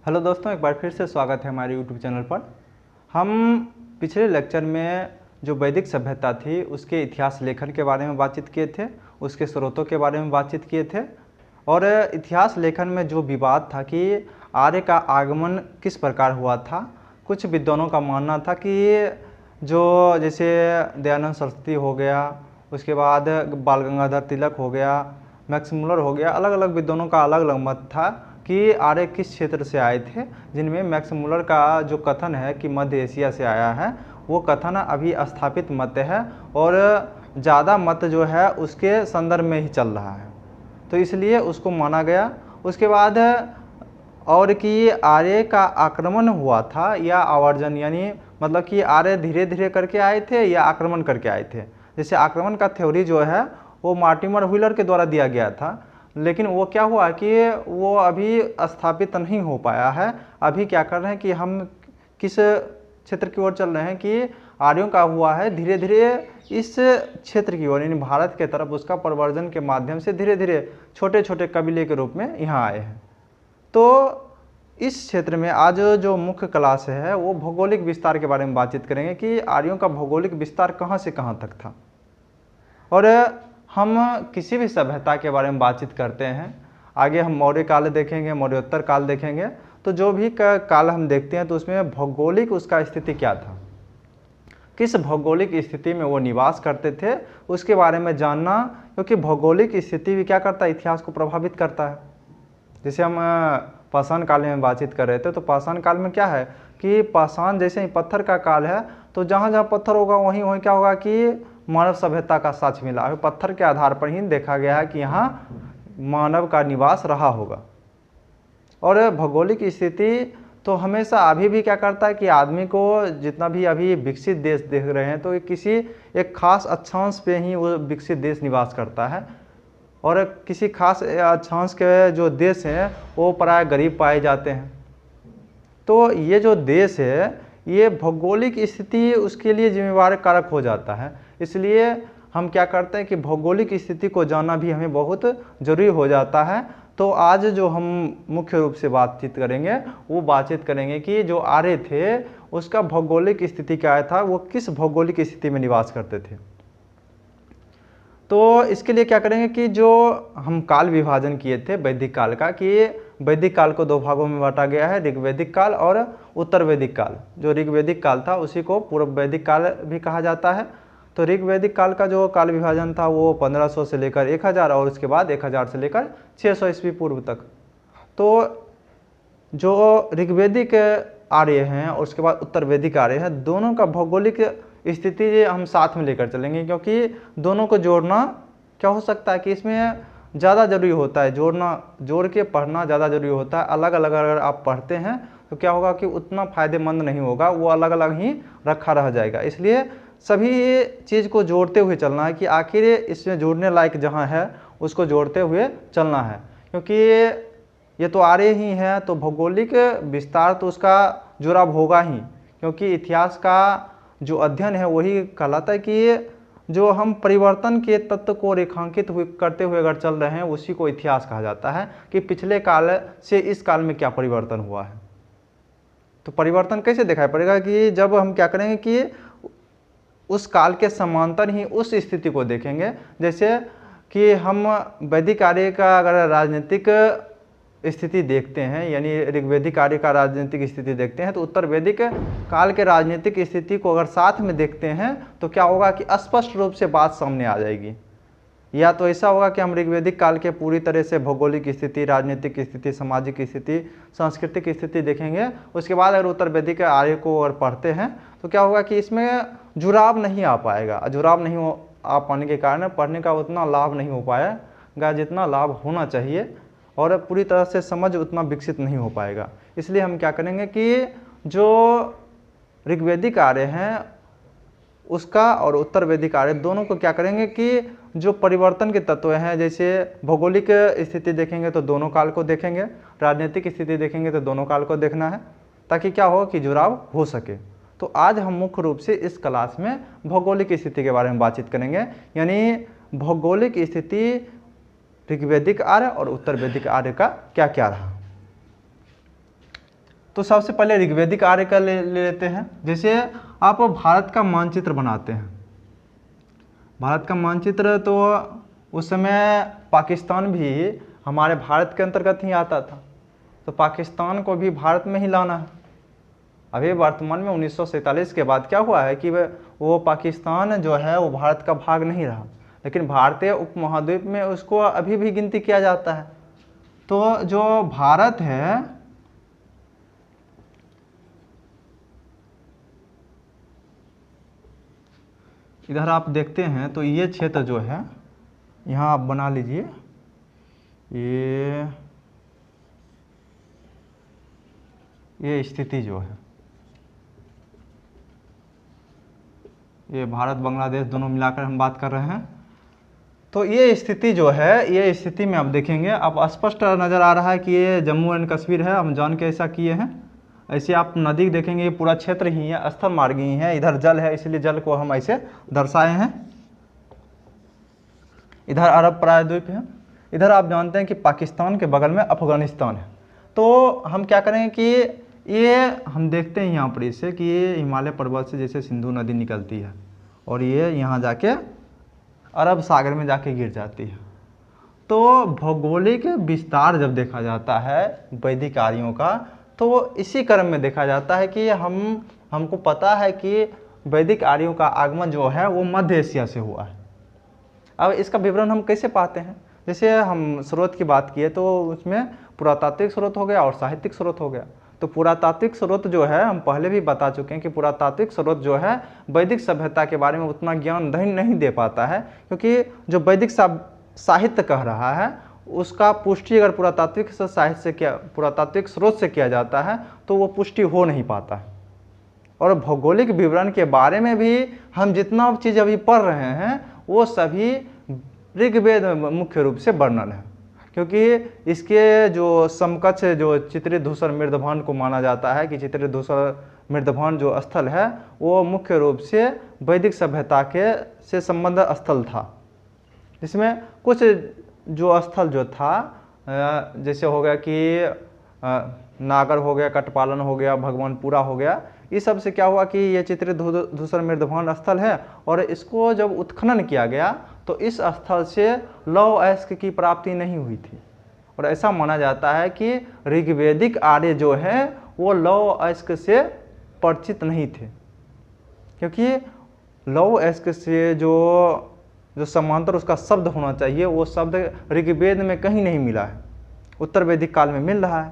Hello दोस्तों, एक बार फिर से स्वागत है हमारे यूट्यूब चैनल पर। हम पिछले लेक्चर में जो वैदिक सभ्यता थी उसके इतिहास लेखन के बारे में बातचीत किए थे, उसके स्रोतों के बारे में बातचीत किए थे। और इतिहास लेखन में जो विवाद था कि आर्य का आगमन किस प्रकार हुआ था। कुछ विद्वानों का मानना था कि जो जैसे दयानंद सरस्वती हो गया, उसके बाद बाल गंगाधर तिलक हो गया, मैक्स मुलर हो गया, अलग अलग विद्वानों का अलग अलग मत था कि आर्य किस क्षेत्र से आए थे। जिनमें मैक्स मुलर का जो कथन है कि मध्य एशिया से आया है, वो कथन अभी स्थापित मत है और ज़्यादा मत जो है उसके संदर्भ में ही चल रहा है, तो इसलिए उसको माना गया। उसके बाद और कि आर्य का आक्रमण हुआ था या आवर्जन, यानी मतलब कि आर्य धीरे धीरे करके आए थे या आक्रमण करके आए थे। जैसे आक्रमण का थ्योरी जो है वो मार्टिमर व्हीलर के द्वारा दिया गया था, लेकिन वो क्या हुआ कि वो अभी स्थापित नहीं हो पाया है। अभी क्या कर रहे हैं कि हम किस क्षेत्र की ओर चल रहे हैं कि आर्यों का हुआ है धीरे धीरे इस क्षेत्र की ओर, यानी भारत के तरफ उसका प्रवर्जन के माध्यम से धीरे धीरे छोटे छोटे कबीले के रूप में यहाँ आए हैं। तो इस क्षेत्र में आज जो मुख्य क्लास है वो भौगोलिक विस्तार के बारे में बातचीत करेंगे कि आर्यों का भौगोलिक विस्तार कहाँ से कहाँ तक था। और हम किसी भी सभ्यता के बारे में बातचीत करते हैं, आगे हम मौर्य काल देखेंगे, मौर्योत्तर काल देखेंगे, तो जो भी काल हम देखते हैं तो उसमें भौगोलिक उसका स्थिति क्या था, किस भौगोलिक स्थिति में वो निवास करते थे, उसके बारे में जानना। क्योंकि भौगोलिक स्थिति भी क्या करता है, इतिहास को प्रभावित करता है। जैसे हम पाषाण काल में बातचीत कर रहे थे, तो पाषाण काल में क्या है कि पाषाण जैसे ही पत्थर का काल है, तो जहाँ जहाँ पत्थर होगा वहीं वहीं क्या होगा कि मानव सभ्यता का साक्ष्य मिला है। पत्थर के आधार पर ही देखा गया है कि यहाँ मानव का निवास रहा होगा। और भौगोलिक स्थिति तो हमेशा अभी भी क्या करता है कि आदमी को जितना भी अभी विकसित देश देख रहे हैं, तो ये किसी एक खास अक्षांश पे ही वो विकसित देश निवास करता है, और किसी खास अक्षांश के जो देश हैं वो प्राय गरीब पाए जाते हैं। तो ये जो देश है ये भौगोलिक स्थिति उसके लिए जिम्मेवार कारक हो जाता है। इसलिए हम क्या करते हैं कि भौगोलिक स्थिति को जानना भी हमें बहुत ज़रूरी हो जाता है। तो आज जो हम मुख्य रूप से बातचीत करेंगे वो बातचीत करेंगे कि जो आर्य थे उसका भौगोलिक स्थिति क्या था, वो किस भौगोलिक स्थिति में निवास करते थे। तो इसके लिए क्या करेंगे कि जो हम काल विभाजन किए थे वैदिक काल का, कि वैदिक काल को दो भागों में बांटा गया है, ऋग्वैदिक काल और उत्तर वैदिक काल। जो ऋग्वैदिक काल था उसी को पूर्व वैदिक काल भी कहा जाता है। तो ऋग्वैदिक काल का जो काल विभाजन था वो 1500 से लेकर 1000 और उसके बाद 1000 से लेकर 600 ईस्वी पूर्व तक। तो जो ऋग्वैदिक आर्य हैं और उसके बाद उत्तर वैदिक आर्य हैं, दोनों का भौगोलिक स्थिति हम साथ में लेकर चलेंगे, क्योंकि दोनों को जोड़ना क्या हो सकता है कि इसमें ज़्यादा ज़रूरी होता है, जोड़ के पढ़ना ज़्यादा ज़रूरी होता है। अलग अलग अगर आप पढ़ते हैं तो क्या होगा कि उतना फ़ायदेमंद नहीं होगा, वो अलग अलग ही रखा रह जाएगा। इसलिए सभी चीज़ को जोड़ते हुए चलना है कि आखिर इसमें जोड़ने लायक जहाँ है उसको जोड़ते हुए चलना है। क्योंकि ये तो आर्य ही है, तो भौगोलिक विस्तार तो उसका जुड़ाव होगा ही, क्योंकि इतिहास का जो अध्ययन है वही कहलाता है कि जो हम परिवर्तन के तत्व को रेखांकित करते हुए अगर चल रहे हैं उसी को इतिहास कहा जाता है, कि पिछले काल से इस काल में क्या परिवर्तन हुआ है। तो परिवर्तन कैसे दिखाई पड़ेगा कि जब हम क्या करेंगे कि उस काल के समांतर ही उस स्थिति को देखेंगे। जैसे कि हम वैदिक आर्य का अगर राजनीतिक स्थिति देखते हैं, यानी ऋग्वैदिक आर्य का राजनीतिक स्थिति देखते हैं, तो उत्तर वैदिक काल के राजनीतिक स्थिति को अगर साथ में देखते हैं तो क्या होगा कि स्पष्ट रूप से बात सामने आ जाएगी। या तो ऐसा होगा कि हम ऋग्वैदिक काल के पूरी तरह से भौगोलिक स्थिति, राजनीतिक स्थिति, सामाजिक स्थिति, सांस्कृतिक स्थिति देखेंगे, उसके बाद अगर उत्तर वैदिक आर्य को अगर पढ़ते हैं तो क्या होगा कि इसमें जुड़ाव नहीं आ पाएगा। जुड़ाव नहीं आ पाने के कारण पढ़ने का उतना लाभ नहीं हो पाएगा जितना लाभ होना चाहिए, और पूरी तरह से समझ उतना विकसित नहीं हो पाएगा। इसलिए हम क्या करेंगे कि जो ऋग्वैदिक आर्य हैं उसका और उत्तर वैदिक आर्य दोनों को क्या करेंगे कि जो परिवर्तन के तत्व हैं, जैसे भौगोलिक स्थिति देखेंगे तो दोनों काल को देखेंगे, राजनीतिक स्थिति देखेंगे तो दोनों काल को देखना है, ताकि क्या हो कि जुड़ाव हो सके। तो आज हम मुख्य रूप से इस क्लास में भौगोलिक स्थिति के बारे में बातचीत करेंगे, यानी भौगोलिक स्थिति ऋग्वैदिक आर्य और उत्तर वैदिक आर्य का क्या क्या रहा। तो सबसे पहले ऋग्वेदिक आर्य का ले लेते हैं। जैसे आप भारत का मानचित्र बनाते हैं, भारत का मानचित्र, तो उस समय पाकिस्तान भी हमारे भारत के अंतर्गत ही आता था, तो पाकिस्तान को भी भारत में ही लाना है। अभी वर्तमान में 1947 के बाद क्या हुआ है कि वो पाकिस्तान जो है वो भारत का भाग नहीं रहा, लेकिन भारतीय उपमहाद्वीप में उसको अभी भी गिनती किया जाता है। तो जो भारत है, इधर आप देखते हैं तो ये क्षेत्र जो है, यहाँ आप बना लीजिए, ये स्थिति जो है, ये भारत बांग्लादेश दोनों मिलाकर हम बात कर रहे हैं। तो ये स्थिति जो है, ये स्थिति में आप देखेंगे, आप स्पष्ट नज़र आ रहा है कि ये जम्मू एंड कश्मीर है। हम जान के ऐसा किए हैं। ऐसे आप नदी देखेंगे, ये पूरा क्षेत्र ही है, स्थल मार्ग ही है, इधर जल है, इसलिए जल को हम ऐसे दर्शाए हैं। इधर अरब प्रायद्वीप है, इधर आप जानते हैं कि पाकिस्तान के बगल में अफगानिस्तान है। तो हम क्या करेंगे कि ये हम देखते हैं यहाँ पर इससे कि ये हिमालय पर्वत से जैसे सिंधु नदी निकलती है और ये यहाँ जाके अरब सागर में जाके गिर जाती है। तो भौगोलिक विस्तार जब देखा जाता है वैदिक आर्यों का, तो इसी क्रम में देखा जाता है कि हमको पता है कि वैदिक आर्यों का आगमन जो है वो मध्य एशिया से हुआ है। अब इसका विवरण हम कैसे पाते हैं? जैसे हम स्रोत की बात किए तो उसमें पुरातात्विक स्रोत हो गया और साहित्यिक स्रोत हो गया। तो पुरातात्विक स्रोत जो है, हम पहले भी बता चुके हैं कि पुरातात्विक स्रोत जो है वैदिक सभ्यता के बारे में उतना ज्ञान नहीं दे पाता है, क्योंकि जो वैदिक साहित्य कह रहा है उसका पुष्टि अगर पुरातात्विक साहित्य से पुरातात्विक स्रोत से किया जाता है तो वो पुष्टि हो नहीं पाता है। और भौगोलिक विवरण के बारे में भी हम जितना चीज़ अभी पढ़ रहे हैं वो सभी ऋग्वेद में मुख्य रूप से वर्णन है, क्योंकि इसके जो समकक्ष जो चित्रित धूसर मृदभान को माना जाता है कि चित्रित धूसर मृदभान जो स्थल है वो मुख्य रूप से वैदिक सभ्यता के से संबंध स्थल था, जिसमें कुछ जो स्थल जो था जैसे हो गया कि नागर हो गया, कटपालन हो गया, भगवानपुरा हो गया, इस सब से क्या हुआ कि ये चित्रित धूसर मृदभान स्थल है और इसको जब उत्खनन किया गया तो इस स्थल से लौह अयस्क की प्राप्ति नहीं हुई थी। और ऐसा माना जाता है कि ऋग्वेदिक आर्य जो है वो लौह अयस्क से परिचित नहीं थे, क्योंकि लौह अयस्क से जो समांतर उसका शब्द होना चाहिए वो शब्द ऋग्वेद में कहीं नहीं मिला है। उत्तर वैदिक काल में मिल रहा है,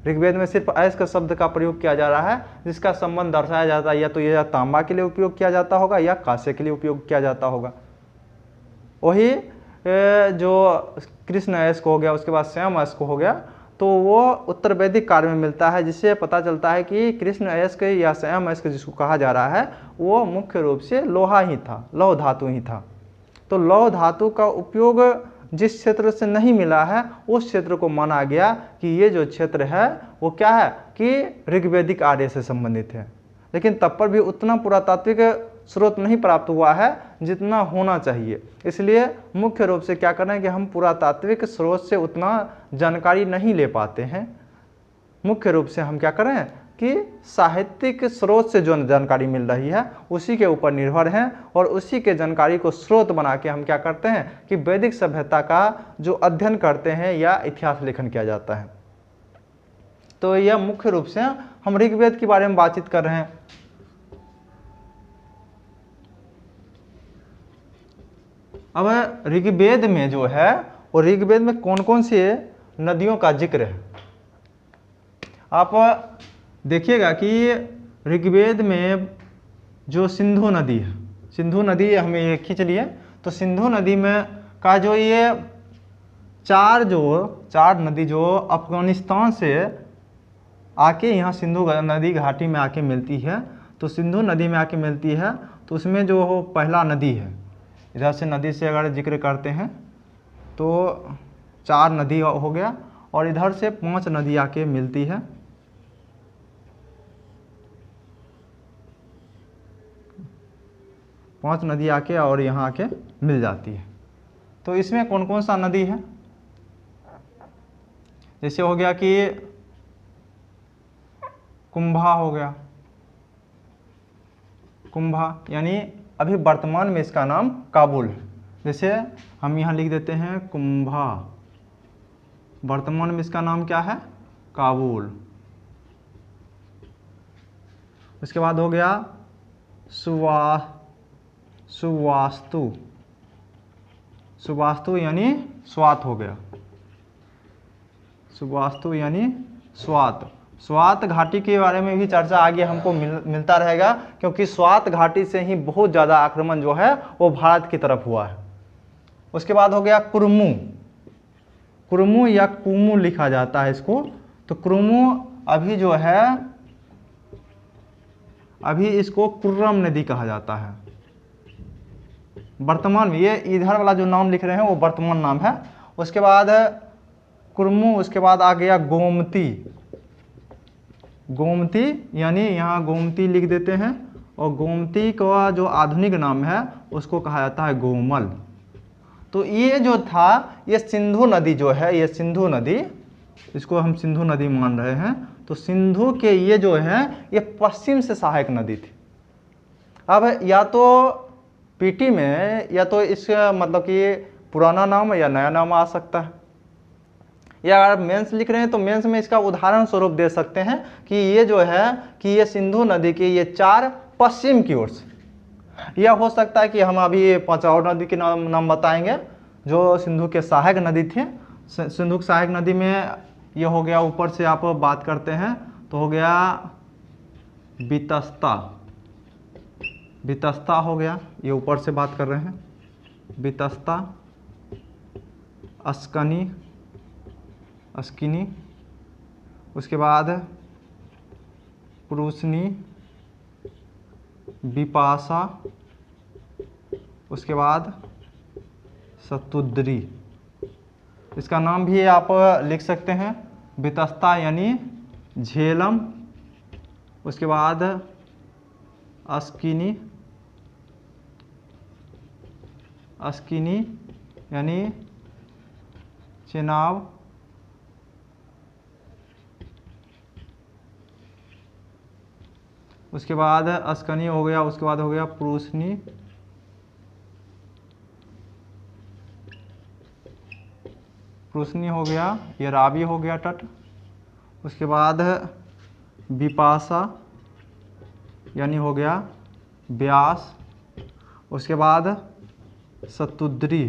ऋग्वेद में सिर्फ अयस्क शब्द का प्रयोग किया जा रहा है, जिसका संबंध दर्शाया जाता है या तो यह तांबा के लिए उपयोग किया जाता होगा या कांस्य के लिए उपयोग किया जाता होगा। वही जो कृष्ण अयस्क हो गया, उसके बाद श्याम अयस्क हो गया, तो वो उत्तर वैदिक काल में मिलता है, जिससे पता चलता है कि कृष्ण अयस्क या श्याम अयस्क जिसको कहा जा रहा है वो मुख्य रूप से लोहा ही था, लौह धातु ही था। तो लौह धातु का उपयोग जिस क्षेत्र से नहीं मिला है उस क्षेत्र को माना गया कि ये जो क्षेत्र है वो क्या है कि ऋग्वेदिक आर्य से संबंधित है। लेकिन तब पर भी उतना पुरातात्विक स्रोत नहीं प्राप्त हुआ है जितना होना चाहिए। इसलिए मुख्य रूप से क्या करना है कि हम पुरातात्विक स्रोत से उतना जानकारी नहीं ले पाते हैं। मुख्य रूप से हम क्या करें कि साहित्यिक स्रोत से जो जानकारी मिल रही है उसी के ऊपर निर्भर हैं और उसी के जानकारी को स्रोत बना के हम क्या करते हैं कि वैदिक सभ्यता का जो अध्ययन करते हैं या इतिहास लेखन किया जाता है। तो यह मुख्य रूप से हम ऋग्वेद के बारे में बातचीत कर रहे हैं। अब ऋग्वेद में जो है वो ऋग्वेद में कौन कौन सी नदियों का जिक्र है, आप देखिएगा कि ऋग्वेद में जो सिंधु नदी है, सिंधु नदी हमें ये खींच लिए, तो सिंधु नदी में का जो ये चार नदी जो अफगानिस्तान से आके यहाँ सिंधु नदी घाटी में आके मिलती है, तो सिंधु नदी में आके मिलती है, तो उसमें जो पहला नदी है, इधर से नदी से अगर जिक्र करते हैं तो 4 नदी हो गया और इधर से 5 नदी आके मिलती है। पांच नदी आके और यहाँ आके मिल जाती है। तो इसमें कौन कौन सा नदी है, जैसे हो गया कि कुंभा हो गया, कुंभा, यानी अभी वर्तमान में इसका नाम काबुल है। जैसे हम यहाँ लिख देते हैं कुंभा, वर्तमान में इसका नाम क्या है, काबुल। उसके बाद हो गया सुवास्तु, सुवास्तु यानी स्वात हो गया, सुवास्तु यानी स्वात। स्वात घाटी के बारे में भी चर्चा आगे हमको मिलता रहेगा, क्योंकि स्वात घाटी से ही बहुत ज़्यादा आक्रमण जो है वो भारत की तरफ हुआ है। उसके बाद हो गया कुर्मू, कुर्मू या कुमू लिखा जाता है इसको। तो कुर्मू अभी जो है, अभी इसको कुर्रम नदी कहा जाता है वर्तमान में। ये इधर वाला जो नाम लिख रहे हैं वो वर्तमान नाम है। उसके बाद कुर्मू, उसके बाद आ गया गोमती, गोमती यानी यहाँ गोमती लिख देते हैं, और गोमती का जो आधुनिक नाम है उसको कहा जाता है गोमल। तो ये जो था, ये सिंधु नदी जो है, ये सिंधु नदी, इसको हम सिंधु नदी मान रहे हैं। तो सिंधु के ये जो है ये पश्चिम से सहायक नदी थी। अब या तो पीटी में, या तो इसका मतलब कि पुराना नाम या नया नाम आ सकता है, या अगर मेंस लिख रहे हैं तो मेंस में इसका उदाहरण स्वरूप दे सकते हैं कि ये जो है कि ये सिंधु नदी के ये 4 पश्चिम की ओर से। यह हो सकता है कि हम अभी 5 और नदी के नाम बताएंगे जो सिंधु के सहायक नदी थे। सिंधु की सहायक नदी में ये हो गया, ऊपर से आप बात करते हैं तो हो गया बितस्ता, बितस्ता हो गया, ये ऊपर से बात कर रहे हैं, बितस्ता, अस्कनी, अस्किनी, उसके बाद प्रूसनी, बिपाशा, उसके बाद सतुद्री। इसका नाम भी आप लिख सकते हैं, बितस्ता यानी झेलम, उसके बाद अस्किनी, अस्किनी यानी चेनाब, उसके बाद अस्कनी हो गया, उसके बाद हो गया प्रूसनी, प्रूसनी हो गया, ये रावी हो गया तट। उसके बाद बिपाशा यानी हो गया ब्यास। उसके बाद सतुद्री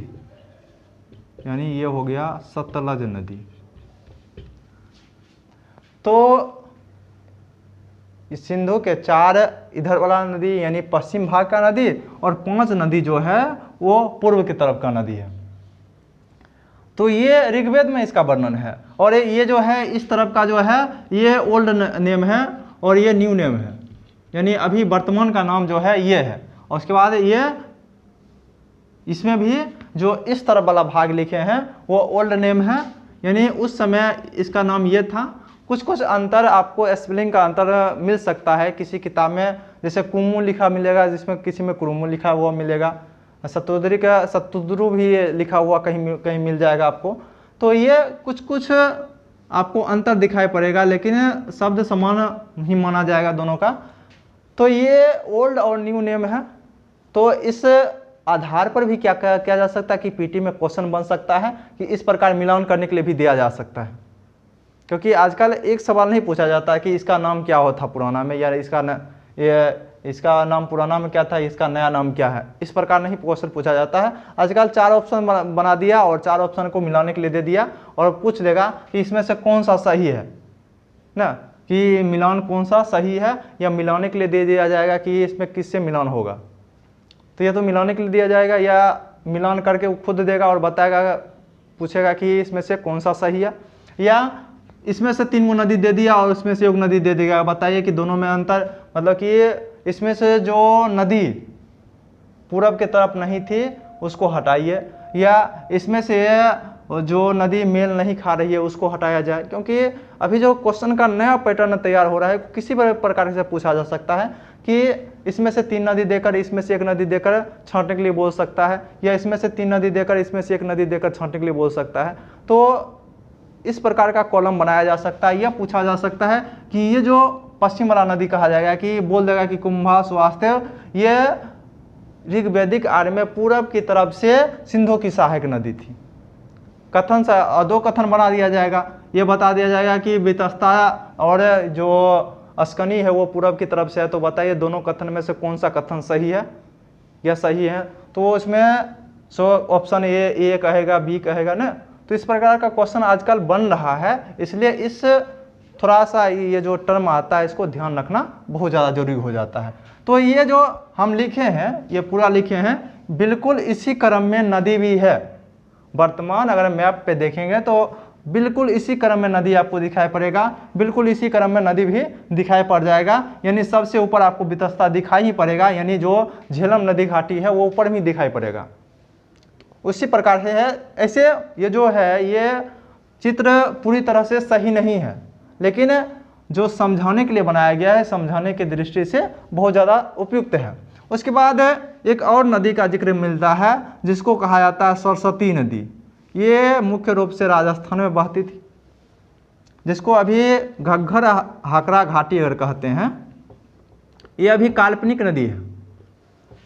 यानी ये हो गया सतलज नदी। तो इस सिंधु के 4 इधर वाला नदी यानी पश्चिम भाग का नदी, और 5 नदी जो है वो पूर्व की तरफ का नदी है। तो ये ऋग्वेद में इसका वर्णन है, और ये जो है इस तरफ का जो है ये ओल्ड नेम है और ये न्यू नेम है, यानी अभी वर्तमान का नाम जो है ये है। और उसके बाद ये इसमें भी जो इस तरफ वाला भाग लिखे हैं वो ओल्ड नेम है, यानी उस समय इसका नाम ये था। कुछ कुछ अंतर आपको स्पेलिंग का अंतर मिल सकता है किसी किताब में, जैसे कुमू लिखा मिलेगा जिसमें किसी में कुरुमू लिखा हुआ मिलेगा, सतुद्री का सतुद्रु भी लिखा हुआ कहीं कहीं मिल जाएगा आपको। तो ये कुछ कुछ आपको अंतर दिखाई पड़ेगा, लेकिन शब्द समान ही माना जाएगा दोनों का। तो ये ओल्ड और न्यू नेम है। तो इस आधार पर भी क्या किया जा सकता है कि पीटी में क्वेश्चन बन सकता है कि इस प्रकार मिलान करने के लिए भी दिया जा सकता है, क्योंकि आजकल एक सवाल नहीं पूछा जाता है कि इसका नाम क्या हो था पुराना में, या इसका नाम पुराना में क्या था, इसका नया नाम क्या है। इस प्रकार नहीं क्वेश्चन पूछा जाता है। आजकल 4 ऑप्शन बना दिया और 4 ऑप्शन को मिलाने के लिए दे दिया, और पूछ लेगा कि इसमें से कौन सा सही है ना, कि मिलान कौन सा सही है, या मिलाने के लिए दे दिया जाएगा कि इसमें किससे मिलान होगा। तो ये तो मिलाने के लिए दिया जाएगा, या मिलान करके वो खुद देगा और बताएगा, पूछेगा कि इसमें से कौन सा सही है, या इसमें से 3 नदी दे दिया और उसमें से 1 नदी दे देगा, बताइए कि दोनों में अंतर, मतलब कि इसमें से जो नदी पूरब के तरफ नहीं थी उसको हटाइए, या इसमें से जो नदी मेल नहीं खा रही है उसको हटाया जाए। क्योंकि अभी जो क्वेश्चन का नया पैटर्न तैयार हो रहा है, किसी प्रकार से पूछा जा सकता है कि इसमें से 3 नदी देकर इसमें से 1 नदी देकर छांटने के लिए बोल सकता है, या इसमें से 3 नदी देकर इसमें से 1 नदी देकर छांटने के लिए बोल सकता है। तो इस प्रकार का कॉलम बनाया जा सकता है। यह पूछा जा सकता है कि ये जो पश्चिम वाला नदी कहा जाएगा, कि बोल देगा कि कुंभा स्वास्थ्य ये ऋग्वैदिक आर्य में पूरब की तरफ से सिंधु की सहायक नदी थी। कथन से दो कथन बना दिया जाएगा, ये बता दिया जाएगा कि वितस्ता और जो अस्कनी है वो पूरब की तरफ से है। तो बताइए दोनों कथन में से कौन सा कथन सही है या सही है? तो उसमें ऑप्शन ए कहेगा, बी कहेगा ना। तो इस प्रकार का क्वेश्चन आजकल बन रहा है, इसलिए इस थोड़ा सा ये जो टर्म आता है इसको ध्यान रखना बहुत ज़्यादा जरूरी हो जाता है। तो ये जो हम लिखे हैं, ये पूरा लिखे हैं, बिल्कुल इसी क्रम में नदी भी है। वर्तमान अगर मैप पे देखेंगे तो बिल्कुल इसी क्रम में नदी आपको दिखाई पड़ेगा, बिल्कुल इसी क्रम में नदी भी दिखाई पड़ जाएगा। यानी सबसे ऊपर आपको वितस्ता दिखाई ही पड़ेगा, यानी जो झेलम नदी घाटी है वो ऊपर भी दिखाई पड़ेगा। उसी प्रकार से है। ऐसे ये जो है ये चित्र पूरी तरह से सही नहीं है, लेकिन जो समझाने के लिए बनाया गया है, समझाने की दृष्टि से बहुत ज़्यादा उपयुक्त है। उसके बाद एक और नदी का जिक्र मिलता है जिसको कहा जाता है सरस्वती नदी। ये मुख्य रूप से राजस्थान में बहती थी, जिसको अभी घग्घर हाकरा घाटी अगर कहते हैं। ये अभी काल्पनिक नदी है,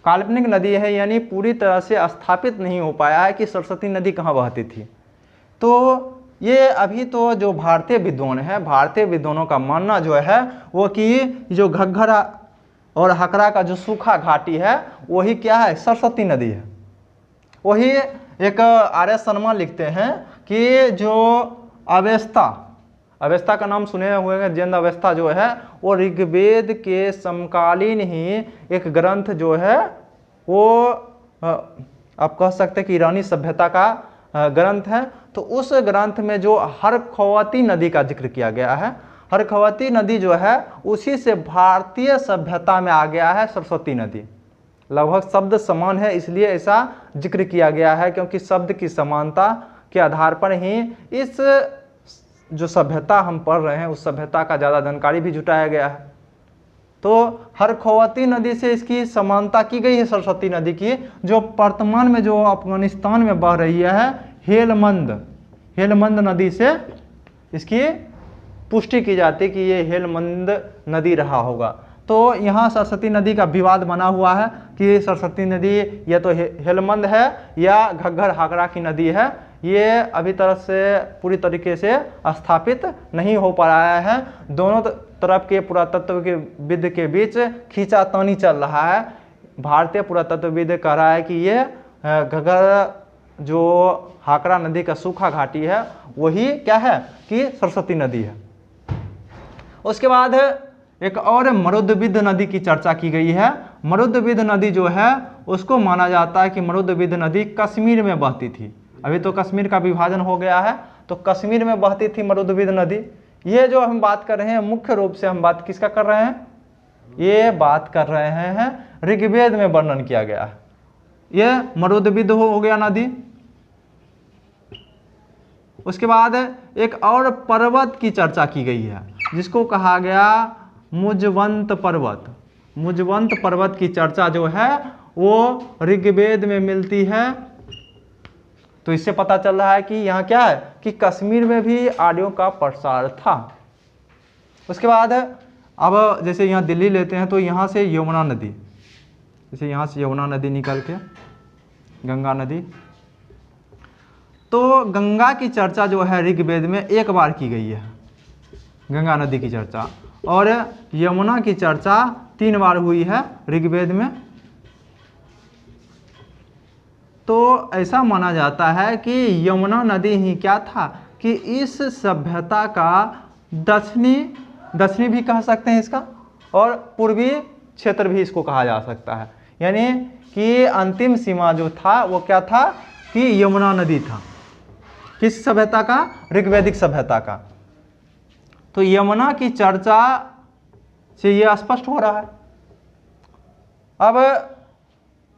काल्पनिक नदी है, यानी पूरी तरह से स्थापित नहीं हो पाया है कि सरस्वती नदी कहाँ बहती थी। तो ये अभी तो जो भारतीय विद्वान है, भारतीय विद्वानों का मानना जो है वो कि जो घग्घर और हकरा का जो सूखा घाटी है वही क्या है, सरस्वती नदी है। वही एक आर्य शर्मा लिखते हैं कि जो अवेस्ता का नाम सुने हुए हैं, जैन अवेस्ता जो है वो ऋग्वेद के समकालीन ही एक ग्रंथ जो है वो आप कह सकते हैं कि ईरानी सभ्यता का ग्रंथ है। तो उस ग्रंथ में जो हरखवती नदी का जिक्र किया गया है, हरखवती नदी जो है उसी से भारतीय सभ्यता में आ गया है सरस्वती नदी। लगभग शब्द समान है, इसलिए ऐसा जिक्र किया गया है, क्योंकि शब्द की समानता के आधार पर ही इस जो सभ्यता हम पढ़ रहे हैं उस सभ्यता का ज़्यादा जानकारी भी जुटाया गया है। तो हरखवती नदी से इसकी समानता की गई है सरस्वती नदी की, जो वर्तमान में जो अफगानिस्तान में बह रही है हेलमंद नदी से इसकी पुष्टि की जाती है कि ये हेलमंद नदी रहा होगा। तो यहाँ सरस्वती नदी का विवाद बना हुआ है कि सरस्वती नदी या तो हेलमंद है या घग्घर हाकरा की नदी है। ये अभी तरह से पूरी तरीके से स्थापित नहीं हो पा रहा है। दोनों तरफ के पुरातत्वविद के बीच खींचातानी चल रहा है। भारतीय पुरातत्वविद कह रहा है कि ये घग्घर जो हाकरा नदी का सूखा घाटी है वही क्या है कि सरस्वती नदी है। उसके बाद एक और मरुद्विद नदी की चर्चा की गई है। मरुद्विद नदी जो है उसको माना जाता है कि मरुद्विद नदी कश्मीर में बहती थी। अभी तो कश्मीर का विभाजन हो गया है, तो कश्मीर में बहती थी मरुद्विद नदी। ये जो हम बात कर रहे हैं मुख्य रूप से हम बात किसका कर रहे हैं, ये बात कर रहे हैं ऋग्वेद में वर्णन किया गया है। ये मरुद्विद हो गया नदी। उसके बाद एक और पर्वत की चर्चा की गई है जिसको कहा गया मुजवंत पर्वत। मुजवंत पर्वत की चर्चा जो है वो ऋग्वेद में मिलती है। तो इससे पता चल रहा है कि यहाँ क्या है कि कश्मीर में भी आर्यों का प्रसार था। उसके बाद अब जैसे यहाँ दिल्ली लेते हैं तो यहाँ से यमुना नदी, जैसे यहाँ से यमुना नदी निकल के गंगा नदी, तो गंगा की चर्चा जो है ऋग्वेद में एक बार की गई है, गंगा नदी की चर्चा। और यमुना की चर्चा 3 बार हुई है ऋग्वेद में। तो ऐसा माना जाता है कि यमुना नदी ही क्या था कि इस सभ्यता का दक्षिणी भी कह सकते हैं इसका, और पूर्वी क्षेत्र भी इसको कहा जा सकता है। यानी कि अंतिम सीमा जो था वो क्या था कि यमुना नदी था। किस सभ्यता का, ऋग्वैदिक सभ्यता का। तो यमुना की चर्चा से ये स्पष्ट हो रहा है। अब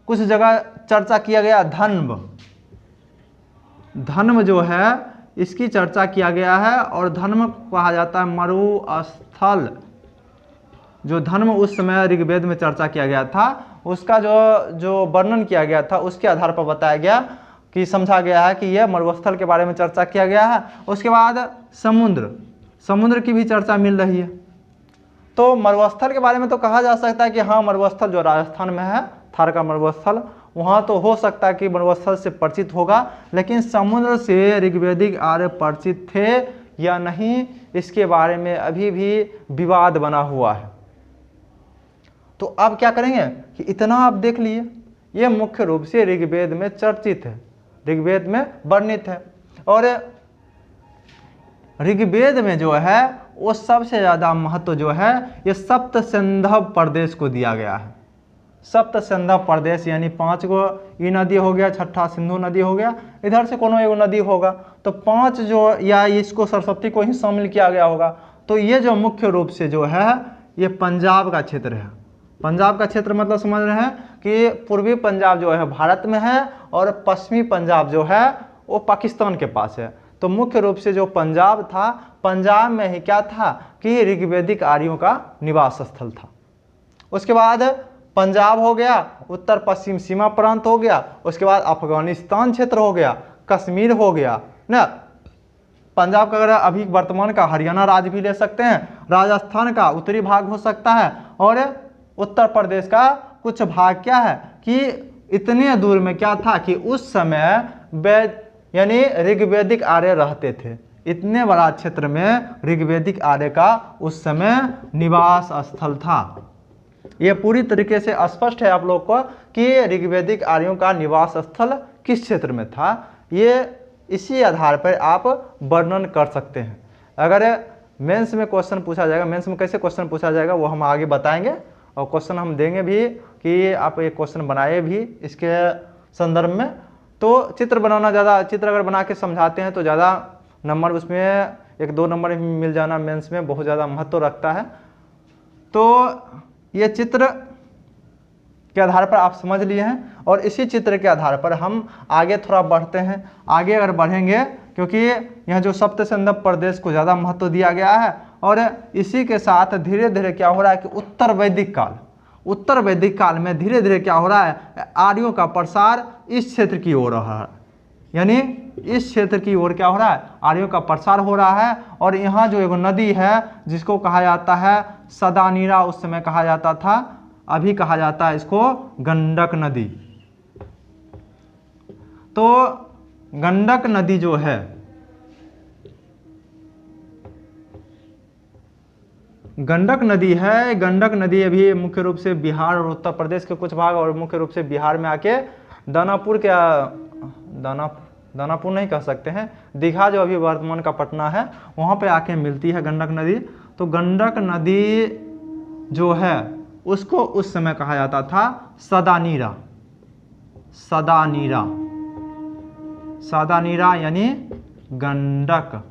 कुछ जगह चर्चा किया गया धन्व जो है इसकी चर्चा किया गया है, और धन्व कहा जाता है मरुस्थल। जो धन्व उस समय ऋग्वेद में चर्चा किया गया था उसका जो वर्णन किया गया था उसके आधार पर बताया गया कि समझा गया है कि यह मरुस्थल के बारे में चर्चा किया गया है। उसके बाद समुद्र की भी चर्चा मिल रही है। तो मरुस्थल के बारे में तो कहा जा सकता है कि हाँ, मरुस्थल जो राजस्थान में है, थार का मरुस्थल, वहाँ तो हो सकता है कि मरुस्थल से परिचित होगा, लेकिन समुद्र से ऋग्वेदिक आर्य परिचित थे या नहीं, इसके बारे में अभी भी विवाद बना हुआ है। तो अब क्या करेंगे कि इतना आप देख लिए, ये मुख्य रूप से ऋग्वेद में चर्चित है, ऋग्वेद में वर्णित है। और ऋग्वेद में जो है वो सबसे ज़्यादा महत्व जो है ये सप्त सिंधव प्रदेश को दिया गया है। सप्त सिंधव प्रदेश यानी 5 गो ई नदी हो गया, छठा सिंधु नदी हो गया, इधर से कोनो एगो नदी होगा, तो 5 जो, या इसको सरस्वती को ही शामिल किया गया होगा। तो ये जो मुख्य रूप से जो है ये पंजाब का क्षेत्र है। पंजाब का क्षेत्र मतलब समझ रहे हैं कि पूर्वी पंजाब जो है भारत में है और पश्चिमी पंजाब जो है वो पाकिस्तान के पास है। तो मुख्य रूप से जो पंजाब था, पंजाब में ही क्या था कि ऋग्वेदिक आर्यों का निवास स्थल था। उसके बाद पंजाब हो गया, उत्तर पश्चिम सीमा प्रांत हो गया, उसके बाद अफगानिस्तान क्षेत्र हो गया, कश्मीर हो गया ना। पंजाब का अगर अभी वर्तमान का हरियाणा राज्य भी ले सकते हैं, राजस्थान का उत्तरी भाग हो सकता है, और उत्तर प्रदेश का कुछ भाग क्या है कि इतने दूर में क्या था कि उस समय वेद यानी ऋग्वेदिक आर्य रहते थे। इतने बड़ा क्षेत्र में ऋग्वेदिक आर्य का उस समय निवास स्थल था। ये पूरी तरीके से स्पष्ट है आप लोग को कि ऋग्वेदिक आर्यों का निवास स्थल किस क्षेत्र में था। ये इसी आधार पर आप वर्णन कर सकते हैं। अगर मेंस में क्वेश्चन पूछा जाएगा, मेंस में कैसे क्वेश्चन पूछा जाएगा वो हम आगे बताएंगे, और क्वेश्चन हम देंगे भी कि आप ये क्वेश्चन बनाए भी इसके संदर्भ में। तो चित्र बनाना ज़्यादा, चित्र अगर बना के समझाते हैं तो ज़्यादा नंबर उसमें 1-2 नंबर मिल जाना मेंस में बहुत ज़्यादा महत्व रखता है। तो ये चित्र के आधार पर आप समझ लिए हैं, और इसी चित्र के आधार पर हम आगे थोड़ा बढ़ते हैं। आगे अगर बढ़ेंगे, क्योंकि यहाँ जो सप्त सिंधव प्रदेश को ज़्यादा महत्व दिया गया है, और इसी के साथ धीरे धीरे क्या हो रहा है कि उत्तर वैदिक काल में धीरे धीरे क्या हो रहा है, आर्यों का प्रसार इस क्षेत्र की ओर रहा है। यानी इस क्षेत्र की ओर क्या हो रहा है, आर्यों का प्रसार हो रहा है। और यहाँ जो एक नदी है जिसको कहा जाता है सदानीरा, उस समय कहा जाता था, अभी कहा जाता है इसको गंडक नदी। तो गंडक नदी जो है, गंडक नदी अभी मुख्य रूप से बिहार और उत्तर प्रदेश के कुछ भाग, और मुख्य रूप से बिहार में आके दानापुर के दानापुर नहीं कह सकते हैं, दीघा जो अभी वर्तमान का पटना है वहाँ पे आके मिलती है गंडक नदी। तो गंडक नदी जो है उसको उस समय कहा जाता था सदानीरा यानी गंडक।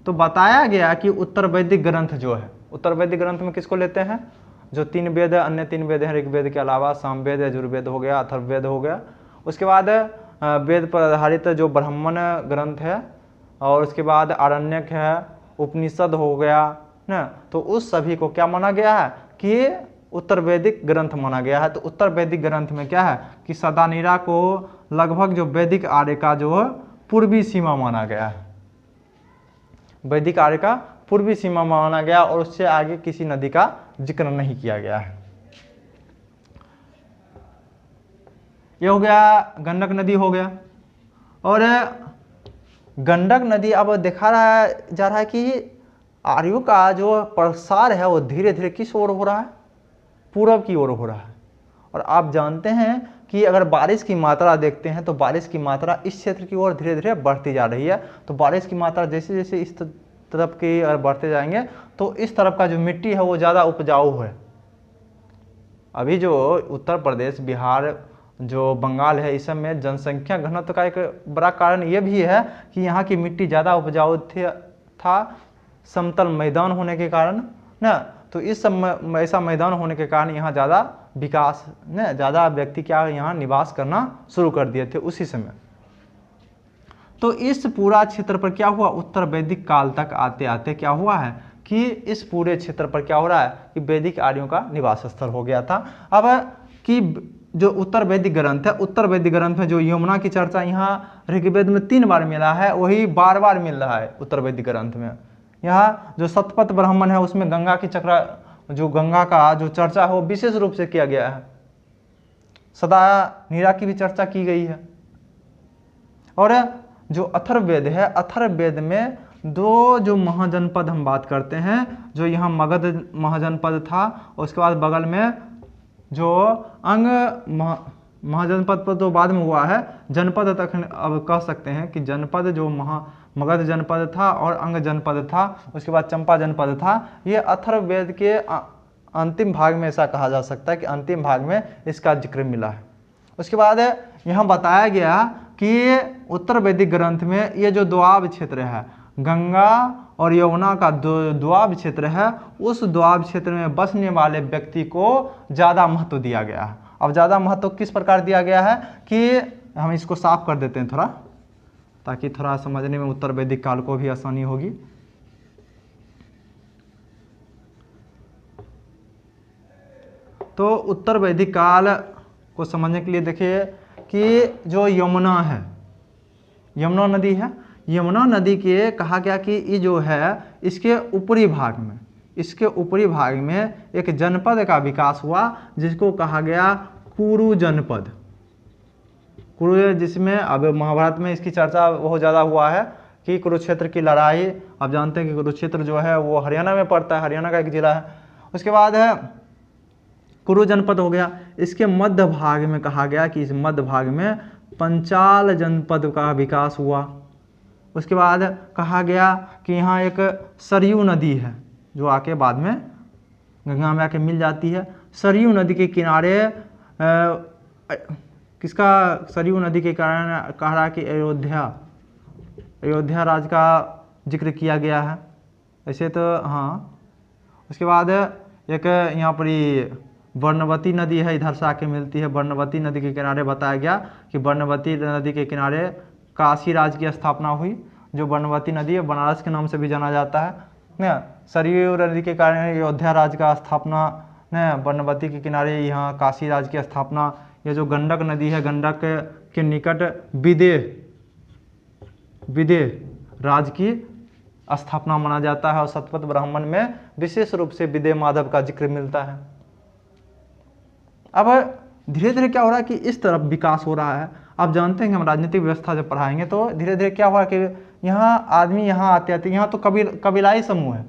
तो बताया गया कि उत्तर वैदिक ग्रंथ जो है, उत्तर वैदिक ग्रंथ में किसको लेते हैं, जो 3 वेद है, अन्य 3 वेद हैं ऋग्वेद के अलावा, सामवेद, यजुर्वेद हो गया, अथर्ववेद हो गया। उसके बाद वेद पर आधारित जो ब्राह्मण ग्रंथ है, और उसके बाद आरण्यक है, उपनिषद हो गया ना। तो उस सभी को क्या माना गया है कि उत्तर वैदिक ग्रंथ माना गया है। तो उत्तर वैदिक ग्रंथ में क्या है कि सदानीरा को लगभग जो वैदिक आर्य का जो पूर्वी सीमा माना गया है, वैदिक आर्य का पूर्वी सीमा माना गया, और उससे आगे किसी नदी का जिक्र नहीं किया गया है। ये हो गया गंडक नदी हो गया। और गंडक नदी अब देखा जा रहा है कि आर्यों का जो प्रसार है वो धीरे धीरे किस ओर हो रहा है, पूरब की ओर हो रहा है। और आप जानते हैं कि अगर बारिश की मात्रा देखते हैं तो बारिश की मात्रा इस क्षेत्र की ओर धीरे धीरे बढ़ती जा रही है। तो बारिश की मात्रा जैसे जैसे इस तरफ की अगर बढ़ते जाएंगे तो इस तरफ का जो मिट्टी है वो ज़्यादा उपजाऊ है। अभी जो उत्तर प्रदेश, बिहार, जो बंगाल है, इस सब में जनसंख्या घनत्व का एक बड़ा कारण ये भी है कि यहाँ की मिट्टी ज़्यादा उपजाऊ था, समतल मैदान होने के कारण ना। तो इस सब ऐसा मैदान होने के कारण यहाँ ज़्यादा विकास न, ज़्यादा व्यक्ति क्या यहाँ निवास करना शुरू कर दिए थे उसी समय। तो इस पूरा क्षेत्र पर क्या हुआ, उत्तर वैदिक काल तक आते आते क्या हुआ है कि इस पूरे क्षेत्र पर क्या हो रहा है कि वैदिक आर्यों का निवास स्थल हो गया था। अब कि जो उत्तर वैदिक ग्रंथ है, उत्तर वैदिक ग्रंथ में जो यमुना की चर्चा यहाँ ऋग्वेद में 3 बार मिला है, वही बार बार मिल रहा है उत्तर वैदिक ग्रंथ में। यहाँ जो शतपथ ब्राह्मण है उसमें गंगा की जो गंगा का जो चर्चा है वो विशेष रूप से किया गया है। सदा नीरा की भी चर्चा की गई है। और जो अथर्ववेद है, अथर्ववेद में दो जो महाजनपद हम बात करते हैं, जो यहाँ मगध महाजनपद था, उसके बाद बगल में जो अंग महाजनपद पर तो बाद में हुआ है, जनपद तक अब कह सकते हैं कि जनपद जो मगध जनपद था और अंग जनपद था, उसके बाद चंपा जनपद था। ये अथर्ववेद के अंतिम भाग में ऐसा कहा जा सकता है कि अंतिम भाग में इसका जिक्र मिला है। उसके बाद यहाँ बताया गया कि उत्तर वैदिक ग्रंथ में ये जो दोआब क्षेत्र है, गंगा और यमुना का दोआब क्षेत्र है, उस दोआब क्षेत्र में बसने वाले व्यक्ति को ज़्यादा महत्व दिया गया है। अब ज़्यादा महत्व किस प्रकार दिया गया है कि हम इसको साफ कर देते हैं थोड़ा, ताकि थोड़ा समझने में उत्तर वैदिक काल को भी आसानी होगी। तो उत्तर वैदिक काल को समझने के लिए देखिए कि जो यमुना है, यमुना नदी है, यमुना नदी के कहा गया कि ये जो है इसके ऊपरी भाग में, इसके ऊपरी भाग में एक जनपद का विकास हुआ जिसको कहा गया कुरु जनपद। कुरु, जिसमें अब महाभारत में इसकी चर्चा बहुत ज़्यादा हुआ है कि कुरुक्षेत्र की लड़ाई, आप जानते हैं कि कुरुक्षेत्र जो है वो हरियाणा में पड़ता है, हरियाणा का एक जिला है। उसके बाद है कुरु जनपद हो गया। इसके मध्य भाग में कहा गया कि इस मध्य भाग में पंचाल जनपद का विकास हुआ। उसके बाद कहा गया कि यहाँ एक सरयू नदी है जो आके बाद में गंगा में आके मिल जाती है। सरयू नदी के किनारे किसका, सरयू नदी के कारण कह रहा कि अयोध्या राज का जिक्र किया गया है ऐसे तो हाँ। उसके बाद एक यहाँ पर वर्णवती नदी है, इधर से आके मिलती है। वर्णवती नदी के किनारे बताया गया कि वर्णवती नदी के किनारे काशी राज की स्थापना हुई। जो वर्णवती नदी है बनारस के नाम से भी जाना जाता है ना। सरयू नदी के कारण अयोध्या राज का स्थापना न, वर्णवती के किनारे यहाँ काशी राज की स्थापना। ये जो गंडक नदी है, गंडक के निकट विदेह राज की स्थापना माना जाता है। और शतपथ ब्राह्मण में विशेष रूप से विदेह माधव का जिक्र मिलता है। अब धीरे धीरे क्या हो रहा है कि इस तरफ विकास हो रहा है। आप जानते हैं कि हम राजनीतिक व्यवस्था जब पढ़ाएंगे तो धीरे धीरे क्या हुआ कि यहाँ आदमी यहाँ आते आते, यहाँ तो कबीलाई समूह है,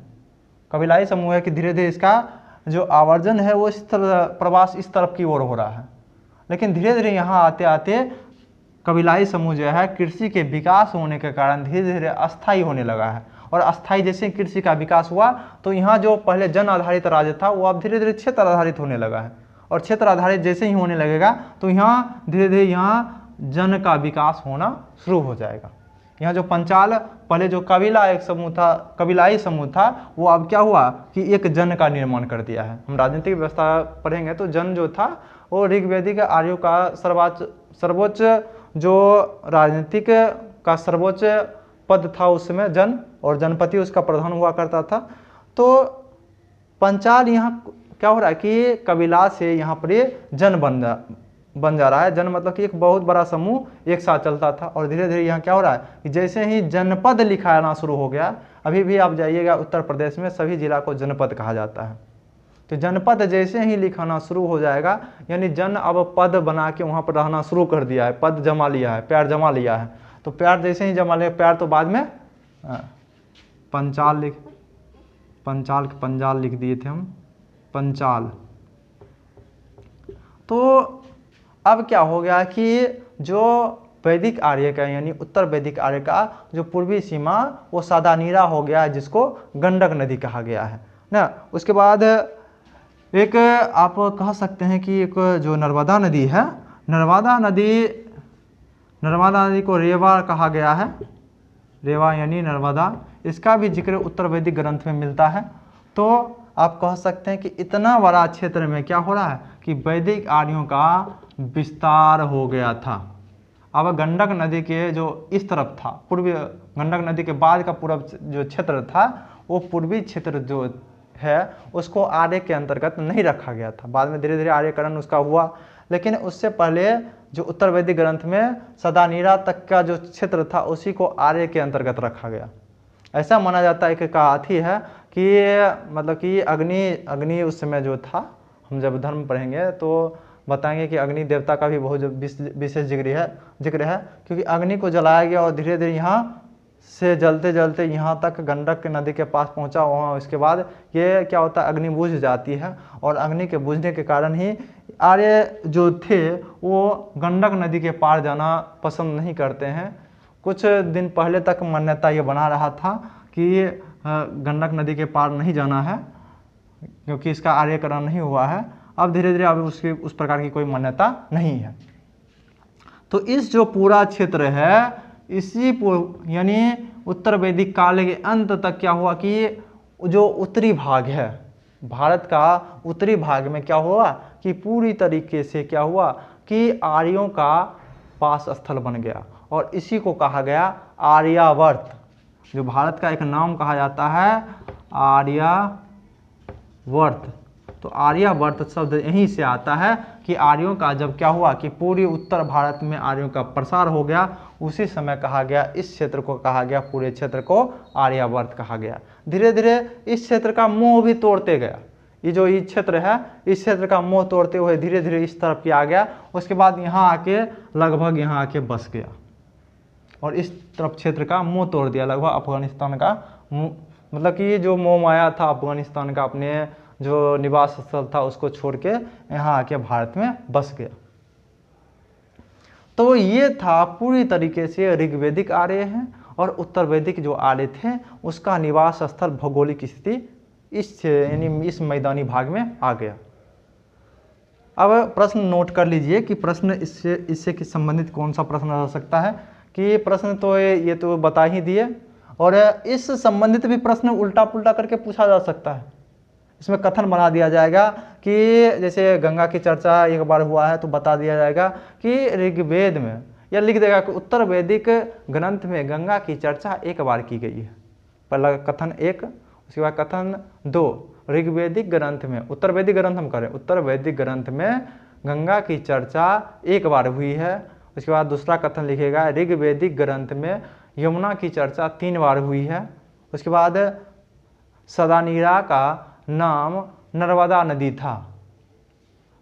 कबीलाई समूह है कि धीरे धीरे इसका जो आवर्जन है वो इस तरफ, प्रवास इस तरफ की ओर हो रहा है। लेकिन धीरे धीरे यहाँ आते आते कबीलाई समूह जो है कृषि के विकास होने के कारण धीरे धीरे अस्थायी होने लगा है। और अस्थायी जैसे कृषि का विकास हुआ तो यहाँ जो पहले जन आधारित राज्य था वो अब धीरे धीरे क्षेत्र आधारित होने लगा है। और क्षेत्र आधारित जैसे ही होने लगेगा तो यहाँ धीरे धीरे यहाँ जन का विकास होना शुरू हो जाएगा। यहाँ जो पंचाल, पहले जो कबीला एक समूह था, कबीलाई समूह था, वो अब क्या हुआ कि एक जन का निर्माण कर दिया है। हम राजनीतिक व्यवस्था पढ़ेंगे तो जन जो था वो ऋग्वैदिक आर्यों का सर्वोच्च जो राजनीतिक का सर्वोच्च पद था उस समय जन, और जनपति उसका प्रधान हुआ करता था। तो पंचाल यहाँ क्या हो रहा है कि कबीला से यहाँ पर ये जन बन जा रहा है। जन मतलब कि एक बहुत बड़ा समूह एक साथ चलता था। और धीरे धीरे यहाँ क्या हो रहा है कि जैसे ही जनपद लिखाना शुरू हो गया, अभी भी आप जाइएगा उत्तर प्रदेश में सभी जिला को जनपद कहा जाता है। तो जनपद जैसे ही लिखाना शुरू हो जाएगा, यानी जन अब पद बना के वहाँ पर रहना शुरू कर दिया है, पद जमा लिया है, प्यार जमा लिया है। तो प्यार जैसे ही जमा लिया, प्यार तो बाद में पंचाल लिख दिए थे हम, पंचाल। तो अब क्या हो गया कि जो वैदिक आर्य का यानी उत्तर वैदिक आर्य का जो पूर्वी सीमा वो सादा नीरा हो गया है, जिसको गंडक नदी कहा गया है ना। उसके बाद एक आप कह सकते हैं कि एक जो नर्मदा नदी है, नर्मदा नदी को रेवा कहा गया है, रेवा यानी नर्मदा। इसका भी जिक्र उत्तर वैदिक ग्रंथ में मिलता है। तो आप कह सकते हैं कि इतना बड़ा क्षेत्र में क्या हो रहा है कि वैदिक आर्यों का विस्तार हो गया था। अब गंडक नदी के जो इस तरफ था, पूर्वी गंडक नदी के बाद का पूर्व जो क्षेत्र था, वो पूर्वी क्षेत्र जो है उसको आर्य के अंतर्गत नहीं रखा गया था। बाद में धीरे धीरे आर्यकरण उसका हुआ, लेकिन उससे पहले जो उत्तर वैदिक ग्रंथ में सदानीरा तक का जो क्षेत्र था उसी को आर्य के अंतर्गत रखा गया। ऐसा माना जाता है कि कहावत है कि मतलब कि अग्नि उस समय जो था, हम जब धर्म पढ़ेंगे तो बताएंगे कि अग्नि देवता का भी बहुत विशेष जिक्र है, क्योंकि अग्नि को जलाया गया और धीरे धीरे यहाँ से जलते जलते यहाँ तक गंडक नदी के पास पहुँचा। वहाँ उसके बाद ये क्या होता है, अग्नि बुझ जाती है और अग्नि के बुझने के कारण ही आर्य जो थे वो गंडक नदी के पार जाना पसंद नहीं करते हैं। कुछ दिन पहले तक मान्यता ये बना रहा था कि गंडक नदी के पार नहीं जाना है क्योंकि इसका आर्यकरण नहीं हुआ है। अब धीरे धीरे अब उसकी उस प्रकार की कोई मान्यता नहीं है। तो इस जो पूरा क्षेत्र है, इसी यानी उत्तर वैदिक काल के अंत तक क्या हुआ कि जो उत्तरी भाग है भारत का, उत्तरी भाग में क्या हुआ कि पूरी तरीके से क्या हुआ कि आर्यों का वास स्थल बन गया और इसी को कहा गया आर्यावर्त। जो भारत का एक नाम कहा जाता है आर्यावर्त। तो आर्यावर्त शब्द यहीं से आता है कि आर्यों का जब क्या हुआ कि पूरी उत्तर भारत में आर्यों का प्रसार हो गया, उसी समय कहा गया, इस क्षेत्र को कहा गया, पूरे क्षेत्र को आर्यावर्त कहा गया। धीरे धीरे इस क्षेत्र का मोह भी तोड़ते गया। ये जो ये क्षेत्र है, इस क्षेत्र का मोह तोड़ते हुए धीरे धीरे इस तरफ आ गया। उसके बाद यहाँ आके लगभग यहाँ आके बस गया और इस तरफ क्षेत्र का मोह तोड़ दिया। लगभग अफगानिस्तान का मतलब कि जो मोह माया था अफगानिस्तान का, अपने जो निवास स्थल था उसको छोड़ के यहाँ आके भारत में बस गया। तो ये था पूरी तरीके से ऋग्वेदिक आर्य हैं और उत्तर वैदिक जो आर्य थे उसका निवास स्थल भौगोलिक स्थिति यानी इस मैदानी भाग में आ गया। अब प्रश्न नोट कर लीजिए कि प्रश्न इससे संबंधित कौन सा प्रश्न हो सकता है। कि प्रश्न तो ये तो बता ही दिए, और इस संबंधित भी प्रश्न उल्टा पुल्टा करके पूछा जा सकता है। इसमें कथन बना दिया जाएगा कि जैसे गंगा की चर्चा एक बार हुआ है तो बता दिया जाएगा कि ऋग्वेद में, या लिख देगा कि उत्तर वैदिक ग्रंथ में गंगा की चर्चा एक बार की गई है। पहला कथन एक, उसके बाद कथन दो, ऋग्वेदिक ग्रंथ में, उत्तर वैदिक ग्रंथ हम करें, उत्तर वैदिक ग्रंथ में गंगा की चर्चा एक बार हुई है। उसके बाद दूसरा कथन लिखेगा ऋग्वेदिक ग्रंथ में यमुना की चर्चा 3 बार हुई है। उसके बाद सदानीरा का नाम नर्मदा नदी था।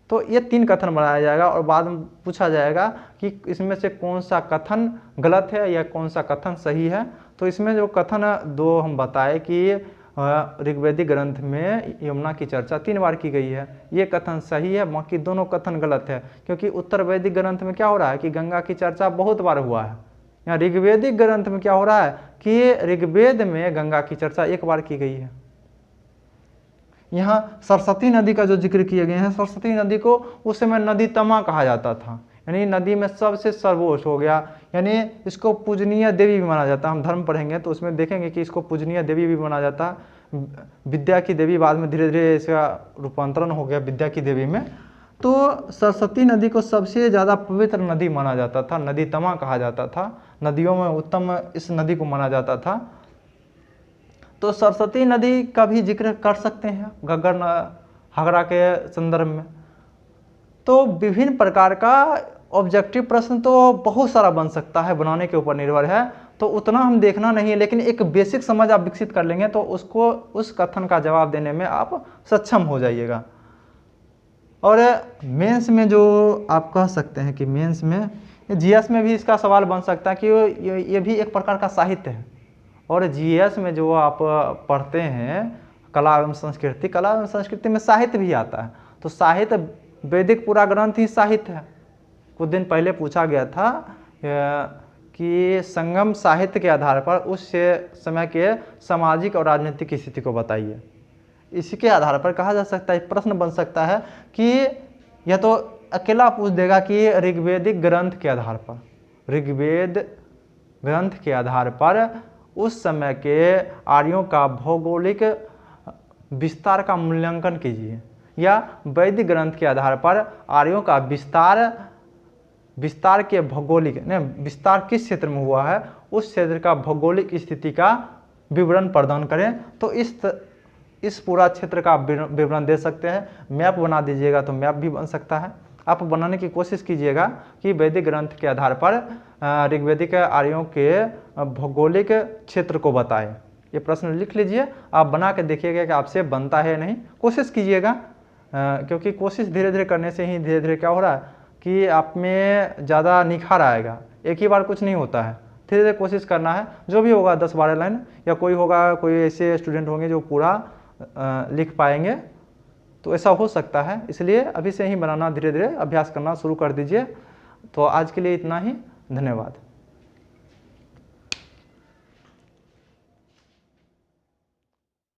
तो ये 3 कथन बनाया जाएगा और बाद में पूछा जाएगा कि इसमें से कौन सा कथन गलत है या कौन सा कथन सही है। तो इसमें जो कथन 2 हम बताए कि ऋग्वेदिक ग्रंथ में यमुना की चर्चा 3 बार की गई है, ये कथन सही है, बाकी दोनों कथन गलत है। क्योंकि उत्तर वैदिक ग्रंथ में क्या हो रहा है कि गंगा की चर्चा बहुत बार हुआ है। यहाँ ऋग्वेदिक ग्रंथ में क्या हो रहा है कि ऋग्वेद में गंगा की चर्चा 1 बार की गई है। यहाँ सरस्वती नदी का जो जिक्र किए गए हैं, सरस्वती नदी को उस समय नदी तमा कहा जाता था, यानी नदी में सबसे सर्वोच्च हो गया, यानी इसको पूजनीय देवी भी माना जाता है। हम धर्म पढ़ेंगे तो उसमें देखेंगे कि इसको पूजनीय देवी भी माना जाता है। विद्या की देवी बाद में धीरे धीरे इसका रूपांतरण हो गया विद्या की देवी में। तो सरस्वती नदी को सबसे ज़्यादा पवित्र नदी माना जाता था, नदी तमा कहा जाता था, नदियों में उत्तम इस नदी को माना जाता था। तो सरस्वती नदी का भी जिक्र कर सकते हैं घग्गर हगरा के संदर्भ में। तो विभिन्न प्रकार का ऑब्जेक्टिव प्रश्न तो बहुत सारा बन सकता है, बनाने के ऊपर निर्भर है, तो उतना हम देखना नहीं है, लेकिन एक बेसिक समझ आप विकसित कर लेंगे तो उसको उस कथन का जवाब देने में आप सक्षम हो जाइएगा। और मेंस में जो आप कह सकते हैं कि मेंस में, जीएस में भी इसका सवाल बन सकता है कि ये भी एक प्रकार का साहित्य है। और जीएस में जो आप पढ़ते हैं कला एवं संस्कृति, कला एवं संस्कृति में साहित्य भी आता है। तो साहित्य, वैदिक पूरा ग्रंथ ही साहित्य है। कुछ दिन पहले पूछा गया था कि संगम साहित्य के आधार पर उस समय के सामाजिक और राजनीतिक स्थिति को बताइए। इसी के आधार पर कहा जा सकता है, प्रश्न बन सकता है कि यह तो अकेला पूछ देगा कि ऋग्वेदिक ग्रंथ के आधार पर, ऋग्वेद ग्रंथ के आधार पर उस समय के आर्यों का भौगोलिक विस्तार का मूल्यांकन कीजिए, या वैदिक ग्रंथ के आधार पर आर्यों का विस्तार के भौगोलिक विस्तार किस क्षेत्र में हुआ है उस क्षेत्र का भौगोलिक स्थिति का विवरण प्रदान करें। तो इस पूरा क्षेत्र का विवरण दे सकते हैं। मैप बना दीजिएगा तो मैप भी बन सकता है। आप बनाने की कोशिश कीजिएगा कि वैदिक ग्रंथ के आधार पर ऋग्वेदिक आर्यों के भौगोलिक क्षेत्र को बताएं। ये प्रश्न लिख लीजिए, आप बना के देखिएगा कि आपसे बनता है या नहीं, कोशिश कीजिएगा, क्योंकि कोशिश धीरे धीरे करने से ही धीरे धीरे क्या हो रहा है कि आप में ज़्यादा निखार आएगा। एक ही बार कुछ नहीं होता है, धीरे धीरे कोशिश करना है। जो भी होगा 10-12 लाइन, या कोई होगा, कोई ऐसे स्टूडेंट होंगे जो पूरा लिख पाएंगे, तो ऐसा हो सकता है। इसलिए अभी से ही बनाना, धीरे धीरे अभ्यास करना शुरू कर दीजिए। तो आज के लिए इतना ही, धन्यवाद।